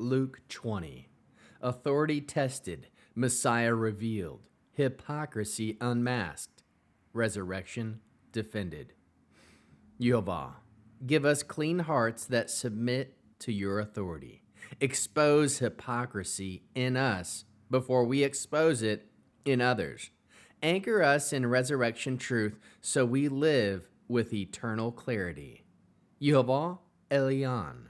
Luke 20. Authority tested, Messiah revealed, hypocrisy unmasked, resurrection defended. Yehovah, give us clean hearts that submit to your authority. Expose hypocrisy in us before we expose it in others. Anchor us in resurrection truth so we live with eternal clarity. Yehovah Elyon.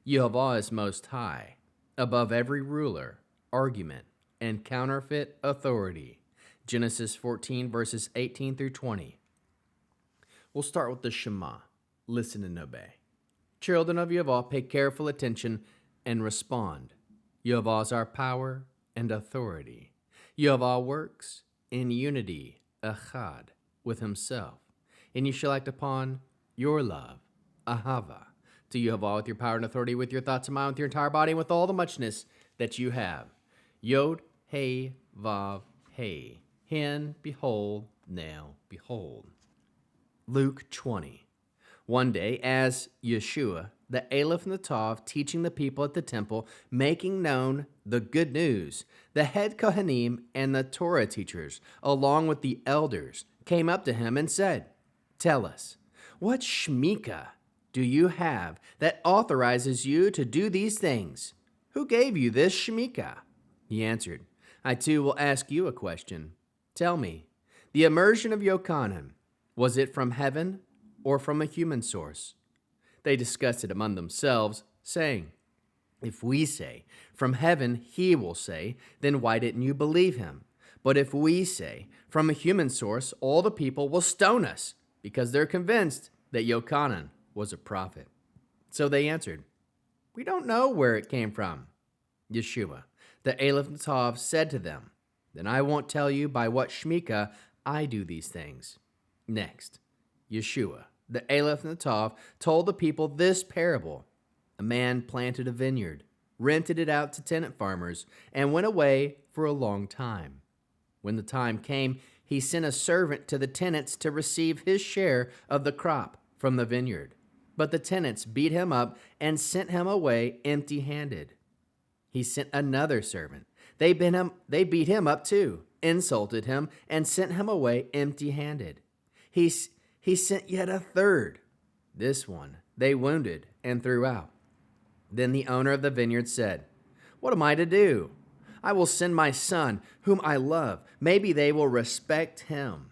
Yehovah is most high, above every ruler, argument, and counterfeit authority. Genesis 14, verses 18 through 20. We'll start with the Shema. Listen and obey. Children of Yehovah, pay careful attention and respond. Yehovah is our power and authority. Yehovah works in unity, echad, with himself. And you shall act upon your love, ahava, to Yehovah with your power and authority, with your thoughts and mind, with your entire body, and with all the muchness that you have. Yeh-ho-VAH. Hen, behold, now behold. Luke 20. One day, as Yeshua, the Aleph and the Tav, teaching the people at the temple, making known the good news, the head Kohanim and the Torah teachers, along with the elders, came up to him and said, "Tell us, what shmika do you have that authorizes you to do these things? Who gave you this shmika?" He answered, "I too will ask you a question. Tell me, the immersion of Yochanan, was it from heaven or from a human source?" They discussed it among themselves, saying, "If we say, from heaven," he will say, "then why didn't you believe him? But if we say, from a human source, all the people will stone us, because they're convinced that Yochanan was a prophet." So they answered, "We don't know where it came from." Yeshua, the Aleph and Tav, said to them, "Then I won't tell you by what shmika I do these things." Next, Yeshua, the Aleph and the Tav, told the people this parable. A man planted a vineyard, rented it out to tenant farmers, and went away for a long time. When the time came, he sent a servant to the tenants to receive his share of the crop from the vineyard. But the tenants beat him up and sent him away empty-handed. He sent another servant. They beat him up too, insulted him, and sent him away empty-handed. He sent yet a third. This one they wounded and threw out. Then the owner of the vineyard said, "What am I to do? I will send my son, whom I love. Maybe they will respect him."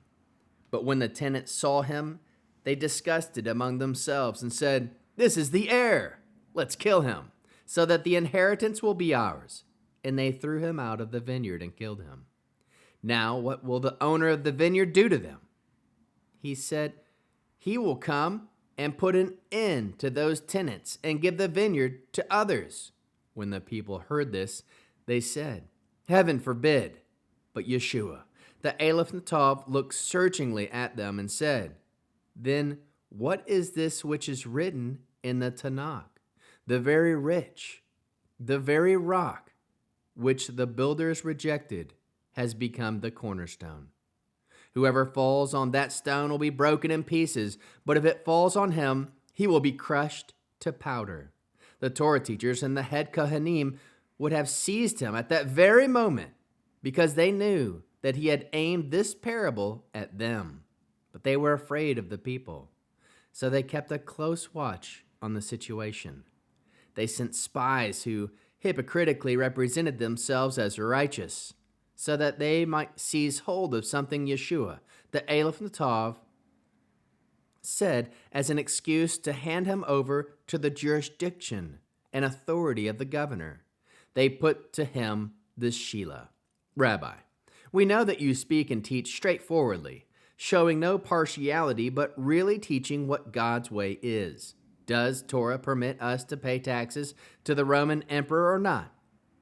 But when the tenants saw him, they discussed it among themselves and said, "This is the heir. Let's kill him, so that the inheritance will be ours." And they threw him out of the vineyard and killed him. Now what will the owner of the vineyard do to them? He said, he will come and put an end to those tenants and give the vineyard to others. When the people heard this, they said, "Heaven forbid." But Yeshua, the Aleph and the Tav, looked searchingly at them and said, "Then what is this which is written in the Tanakh? The very rich, the very rock, which the builders rejected, has become the cornerstone. Whoever falls on that stone will be broken in pieces, but if it falls on him, he will be crushed to powder." The Torah teachers and the head Kohanim would have seized him at that very moment, because they knew that he had aimed this parable at them. But they were afraid of the people, so they kept a close watch on the situation. They sent spies who hypocritically represented themselves as righteous, so that they might seize hold of something Yeshua, the Aleph and the Tav, said as an excuse to hand him over to the jurisdiction and authority of the governor. They put to him this Sheila: "Rabbi, we know that you speak and teach straightforwardly, showing no partiality, but really teaching what God's way is. Does Torah permit us to pay taxes to the Roman emperor or not?"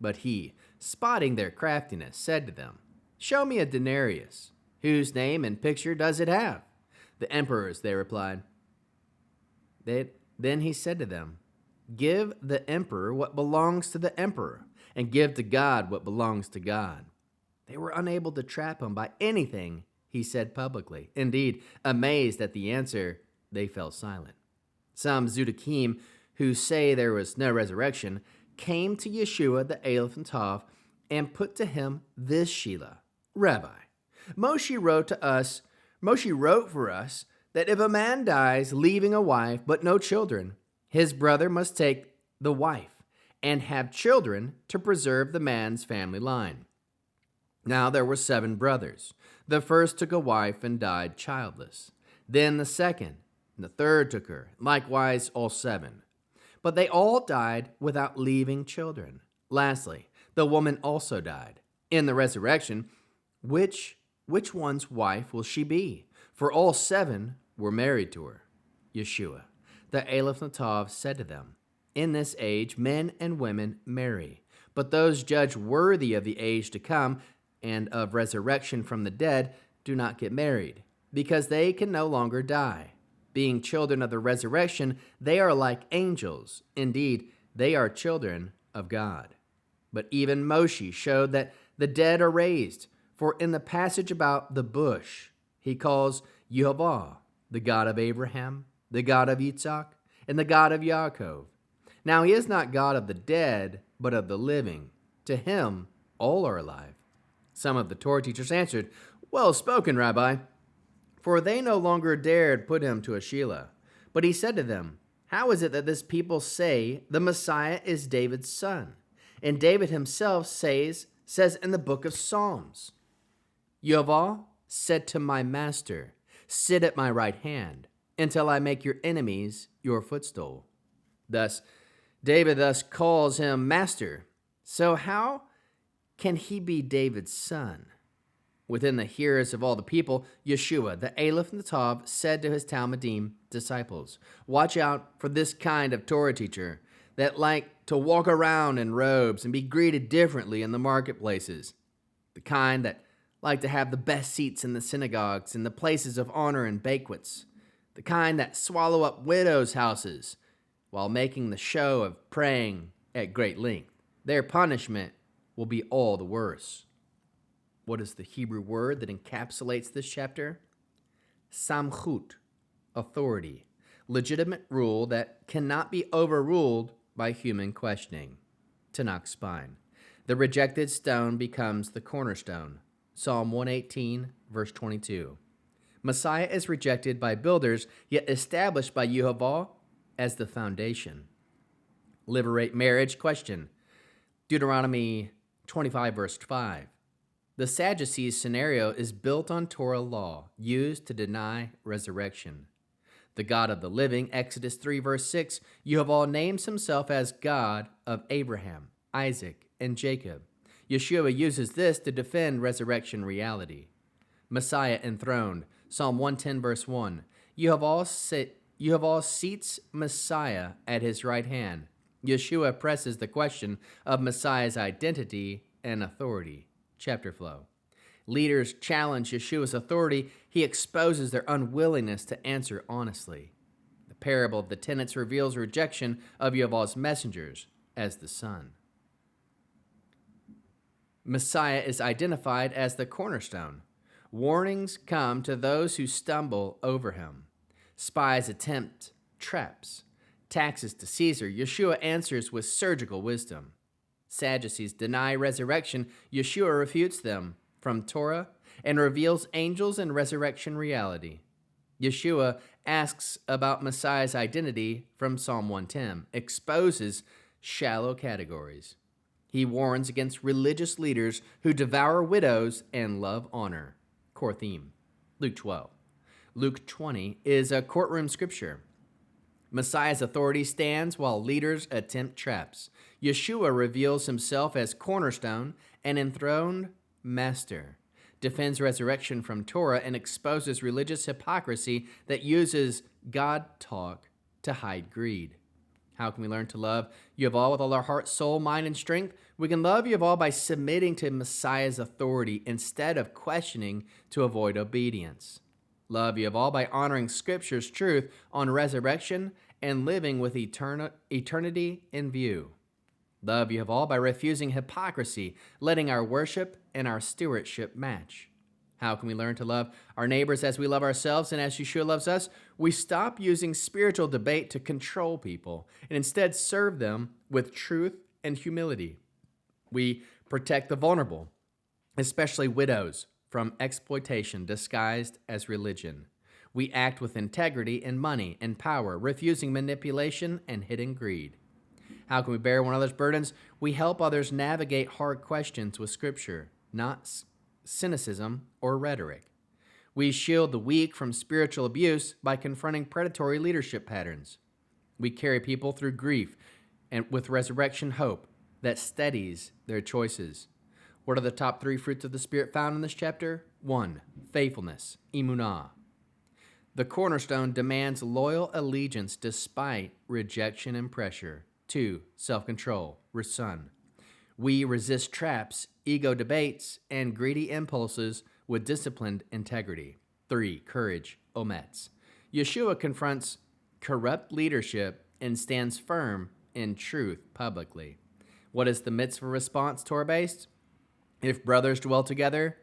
But he, spotting their craftiness, said to them, "Show me a denarius. Whose name and picture does it have?" "The emperor's," they replied. Then he said to them, "Give the emperor what belongs to the emperor, and give to God what belongs to God." They were unable to trap him by anything he said publicly. Indeed, amazed at the answer, they fell silent. Some Zudakim, who say there was no resurrection, came to Yeshua the Aleph and Tav and put to him this Shelah. Rabbi, Moshe wrote for us that if a man dies leaving a wife but no children, his brother must take the wife and have children to preserve the man's family line. Now there were 7 brothers. The first took a wife and died childless. Then the second and the third took her, likewise all 7. But they all died without leaving children. Lastly, the woman also died. In the resurrection, which one's wife will she be? For all 7 were married to her. Yeshua, the Aleph and Tav, said to them, in this age men and women marry, but those judged worthy of the age to come and of resurrection from the dead do not get married, because they can no longer die. Being children of the resurrection, they are like angels. Indeed, they are children of God. But even Moshe showed that the dead are raised, for in the passage about the bush, he calls Yehovah, the God of Abraham, the God of Yitzhak, and the God of Yaakov. Now he is not God of the dead, but of the living. To him, all are alive. Some of the Torah teachers answered, well spoken, Rabbi, for they no longer dared put him to a Shelah. But he said to them, how is it that this people say the Messiah is David's son? And David himself says in the book of Psalms, Yehovah said to my master, sit at my right hand until I make your enemies your footstool. David thus calls him master. So how can he be David's son? Within the hearers of all the people, Yeshua, the Aleph and the Tav, said to his Talmudim disciples, watch out for this kind of Torah teacher that like to walk around in robes and be greeted differently in the marketplaces, the kind that like to have the best seats in the synagogues and the places of honor and banquets, the kind that swallow up widows' houses while making the show of praying at great length. Their punishment will be all the worse. What is the Hebrew word that encapsulates this chapter? Samchut, authority, legitimate rule that cannot be overruled by human questioning. Tanakh spine. The rejected stone becomes the cornerstone. Psalm 118, verse 22. Messiah is rejected by builders, yet established by Yehovah as the foundation. Liberate marriage question. Deuteronomy 25, verse 5. The Sadducees scenario is built on Torah law, used to deny resurrection. The God of the living, Exodus 3, verse 6, Yehovah names himself as God of Abraham, Isaac, and Jacob. Yeshua uses this to defend resurrection reality. Messiah enthroned, Psalm 110, verse 1. Yehovah seats Messiah at his right hand. Yeshua presses the question of Messiah's identity and authority. Chapter flow. Leaders challenge Yeshua's authority. He exposes their unwillingness to answer honestly. The parable of the tenants reveals rejection of Yehovah's messengers as the Son. Messiah is identified as the cornerstone. Warnings come to those who stumble over him. Spies attempt traps. Taxes to Caesar. Yeshua answers with surgical wisdom. Sadducees deny resurrection. Yeshua refutes them from Torah and reveals angels and resurrection reality. Yeshua asks about Messiah's identity from Psalm 110, exposes shallow categories. He warns against religious leaders who devour widows and love honor. Core theme. Luke 12. Luke 20 is a courtroom scripture. Messiah's authority stands while leaders attempt traps. Yeshua reveals himself as cornerstone and enthroned master, defends resurrection from Torah, and exposes religious hypocrisy that uses God talk to hide greed. How can we learn to love Yehovah with all our heart, soul, mind, and strength? We can love Yehovah by submitting to Messiah's authority instead of questioning to avoid obedience. Love Yehovah by honoring Scripture's truth on resurrection and living with eternity in view. Love Yehovah by refusing hypocrisy, letting our worship and our stewardship match. How can we learn to love our neighbors as we love ourselves and as Yeshua loves us? We stop using spiritual debate to control people and instead serve them with truth and humility. We protect the vulnerable, especially widows, from exploitation disguised as religion. We act with integrity in money and power, refusing manipulation and hidden greed. How can we bear one another's burdens? We help others navigate hard questions with Scripture, not cynicism or rhetoric. We shield the weak from spiritual abuse by confronting predatory leadership patterns. We carry people through grief and with resurrection hope that steadies their choices. What are the top 3 fruits of the Spirit found in this chapter? 1. Faithfulness, emunah. The cornerstone demands loyal allegiance despite rejection and pressure. 2. Self-control, rason. We resist traps, ego debates, and greedy impulses with disciplined integrity. 3. Courage, omets. Yeshua confronts corrupt leadership and stands firm in truth publicly. What is the Mitzvah response, Torah-Based? If brothers dwell together,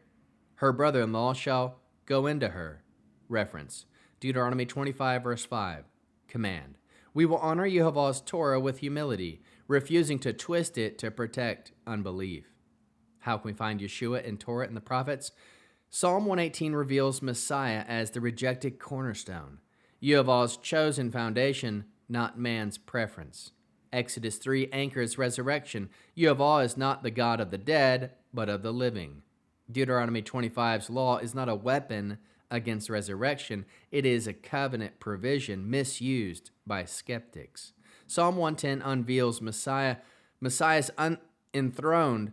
her brother-in-law shall go into her. Reference, Deuteronomy 25, verse 5. Command. We will honor Yehovah's Torah with humility, refusing to twist it to protect unbelief. How can we find Yeshua in Torah and the prophets? Psalm 118 reveals Messiah as the rejected cornerstone, Yehovah's chosen foundation, not man's preference. Exodus 3 anchors resurrection. Yehovah is not the God of the dead, but of the living. Deuteronomy 25's law is not a weapon against resurrection. It is a covenant provision misused by skeptics. Psalm 110 unveils Messiah. Messiah's enthroned.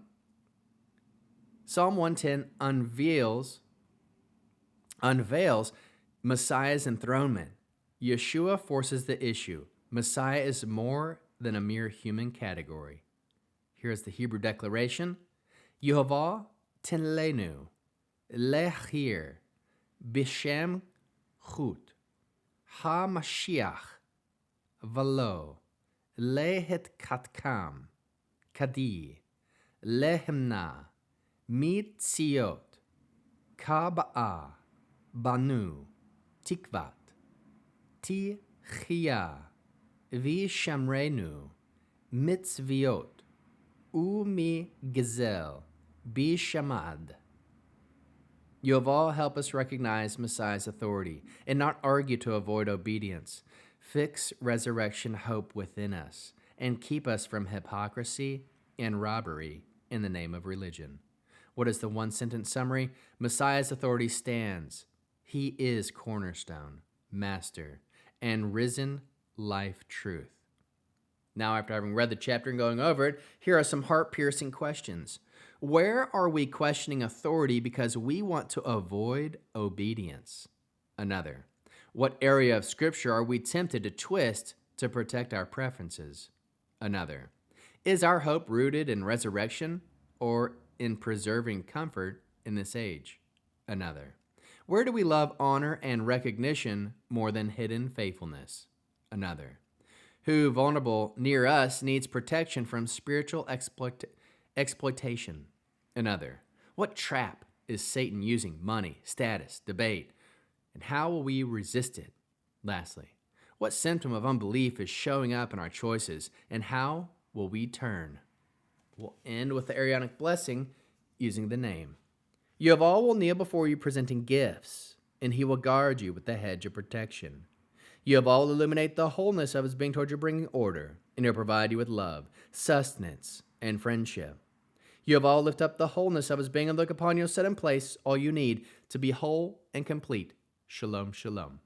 Psalm 110 unveils Messiah's enthronement. Yeshua forces the issue. Messiah is more than a mere human category. Here is the Hebrew declaration. Yehovah tenlenu lechir sahm-KHOOT ha-Mashiach velo lehet-katkam kadi lehemna mitziot kaba'a banu tikvat tichia vishamrenu mitzviot umi gezel bishamad. Yehovah help us recognize Messiah's authority and not argue to avoid obedience. Fix resurrection hope within us and keep us from hypocrisy and robbery in the name of religion. What is the one-sentence summary? Messiah's authority stands. He is cornerstone, master, and risen life truth. Now, after having read the chapter and going over it, here are some heart-piercing questions. Where are we questioning authority because we want to avoid obedience? Another. What area of Scripture are we tempted to twist to protect our preferences? Another. Is our hope rooted in resurrection or in preserving comfort in this age? Another. Where do we love honor and recognition more than hidden faithfulness? Another. Who vulnerable near us needs protection from spiritual exploitation? Another. What trap is Satan using? Money, status, debate, and how will we resist it? Lastly, what symptom of unbelief is showing up in our choices, and how will we turn? We'll end with the Aaronic blessing using the name. Yehovah will kneel before you presenting gifts, and he will guard you with the hedge of protection. Yehovah will illuminate the wholeness of his being toward you, bringing order, and he'll provide you with love, sustenance, and friendship. Yehovah will lift up the wholeness of his being and look upon you, set in place all you need to be whole and complete. Shalom, shalom.